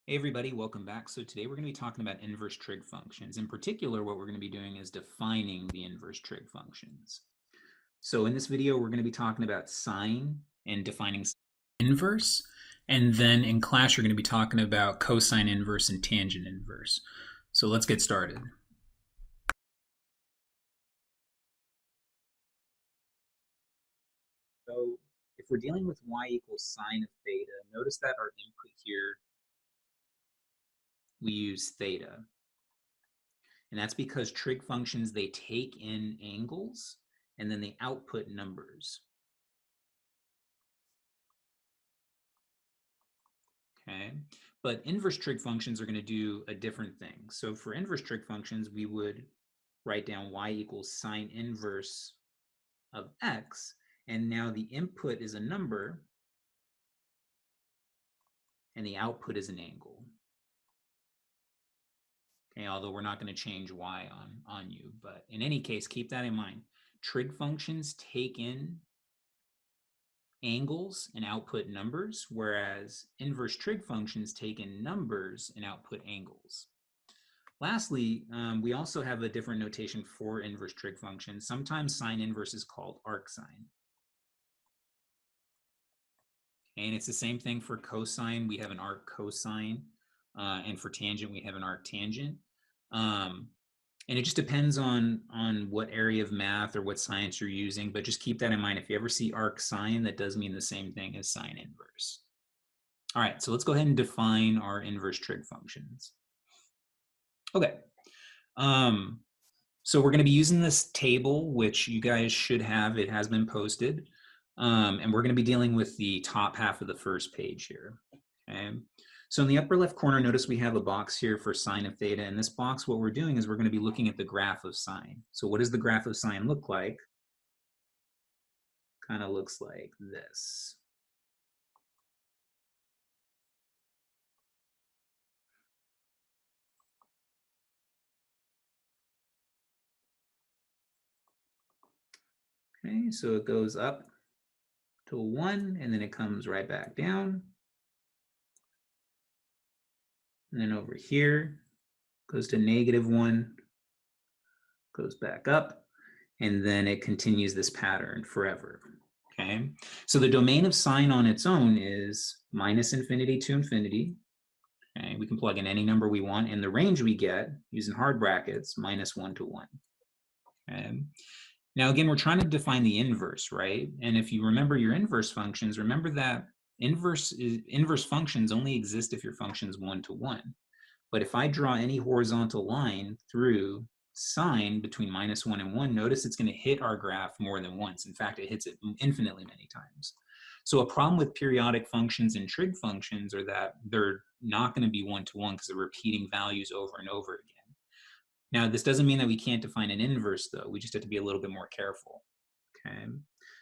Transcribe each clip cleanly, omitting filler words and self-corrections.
Hey everybody, welcome back. So today we're going to be talking about inverse trig functions. In particular, what we're going to be doing is defining the inverse trig functions. So in this video, we're going to be talking about sine and defining inverse. And then in class, you're going to be talking about cosine inverse and tangent inverse. So let's get started. So if we're dealing with y equals sine of theta, notice that our input here, we use theta. And that's because trig functions, they take in angles and then they output numbers. Okay, but inverse trig functions are going to do a different thing. So for inverse trig functions, we would write down y equals sine inverse of x, and now the input is a number and the output is an angle. Okay, although we're not going to change y on you, but in any case, keep that in mind. Trig functions take in angles and output numbers, whereas inverse trig functions take in numbers and output angles. Lastly, we also have a different notation for inverse trig functions. Sometimes sine inverse is called arcsine. And it's the same thing for cosine. We have an arc cosine. And for tangent, we have an arc tangent. And it just depends on what area of math or what science you're using. But just keep that in mind. If you ever see arc sine, that does mean the same thing as sine inverse. All right, so let's go ahead and define our inverse trig functions. Okay. So we're going to be using this table, which you guys should have. It has been posted. And we're going to be dealing with the top half of the first page here. Okay. So in the upper left corner, notice we have a box here for sine of theta. In this box, what we're doing is we're going to be looking at the graph of sine. So what does the graph of sine look like? Kind of looks like this. Okay, so it goes up to a 1, and then it comes right back down. And then over here, goes to -1, goes back up, and then it continues this pattern forever. Okay, so the domain of sine on its own is -infinity to infinity. Okay, we can plug in any number we want, and the range we get, using hard brackets, -1 to 1. Okay. Now, again, we're trying to define the inverse, right? And if you remember your inverse functions, remember that inverse functions only exist if your function's 1 to 1. But if I draw any horizontal line through sine between -1 and 1, notice it's going to hit our graph more than once. In fact, it hits it infinitely many times. So a problem with periodic functions and trig functions are that they're not going to be 1 to 1 because they're repeating values over and over again. Now, this doesn't mean that we can't define an inverse, though. We just have to be a little bit more careful. Okay.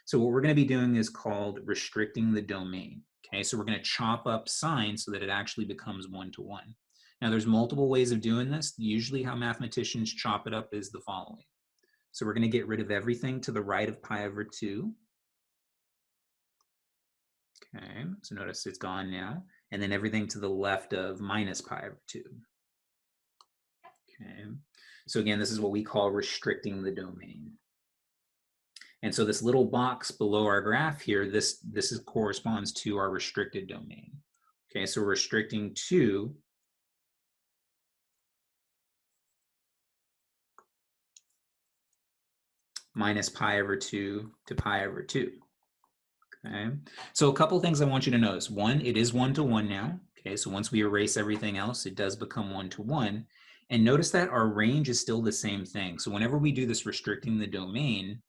So what we're going to be doing is called restricting the domain. Okay, so we're going to chop up sine so that it actually becomes 1 to 1. Now, there's multiple ways of doing this. Usually how mathematicians chop it up is the following. So we're going to get rid of everything to the right of pi over 2. Okay, so notice it's gone now. And then everything to the left of minus pi over 2. Okay, so again, this is what we call restricting the domain. And so this little box below our graph here, this corresponds to our restricted domain. Okay, so we're restricting to minus pi over 2 to pi over 2. Okay, so a couple things I want you to notice. One, it is 1 to 1 now. Okay, so once we erase everything else, it does become 1 to 1. And notice that our range is still the same thing. So whenever we do this restricting the domain,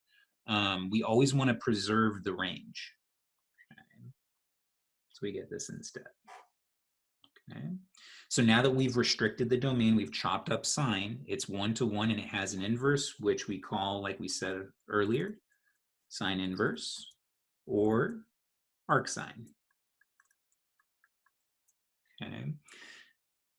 we always want to preserve the range. Okay. So we get this instead. Okay. So now that we've restricted the domain, we've chopped up sine, it's 1 to 1 and it has an inverse, which we call, like we said earlier, sine inverse or arcsine. Okay.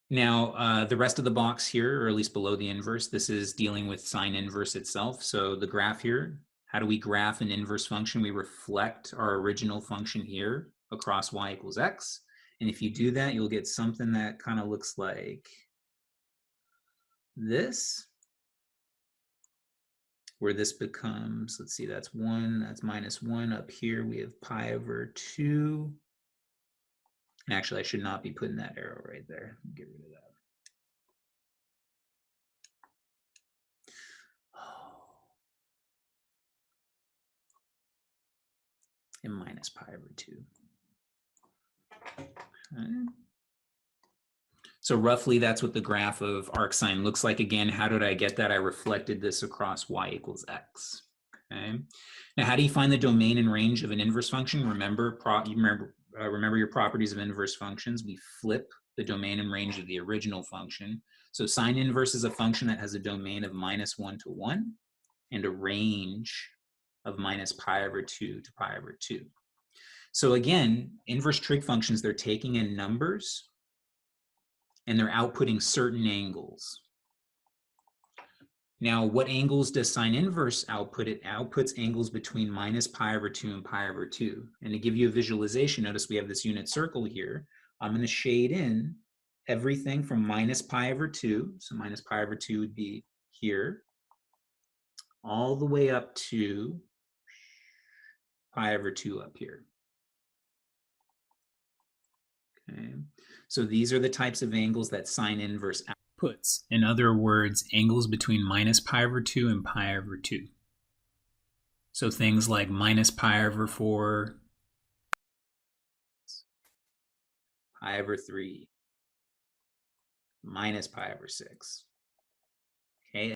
Now, the rest of the box here, or at least below the inverse, this is dealing with sine inverse itself. So the graph here, how do we graph an inverse function? We reflect our original function here across y equals x, And if you do that, you'll get something that kind of looks like this, where this becomes, let's see, that's 1, that's -1. Up here, we have pi over 2. And actually, I should not be putting that arrow right there. Get rid of that. And minus pi over 2. Okay. So roughly that's what the graph of arcsine looks like. Again, how did I get that? I reflected this across y equals x. Okay. Now, how do you find the domain and range of an inverse function? Remember your properties of inverse functions. We flip the domain and range of the original function. So sine inverse is a function that has a domain of -1 to 1 and a range of minus pi over 2 to pi over 2. So again, inverse trig functions, they're taking in numbers and they're outputting certain angles. Now, what angles does sine inverse output? It outputs angles between minus pi over 2 and pi over 2. And to give you a visualization, notice we have this unit circle here. I'm going to shade in everything from minus pi over 2. So minus pi over 2 would be here, all the way up to pi over 2 up here. Okay. So these are the types of angles that sine inverse outputs. In other words, angles between minus pi over 2 and pi over 2. So things like minus pi over 4, pi over 3, minus pi over 6.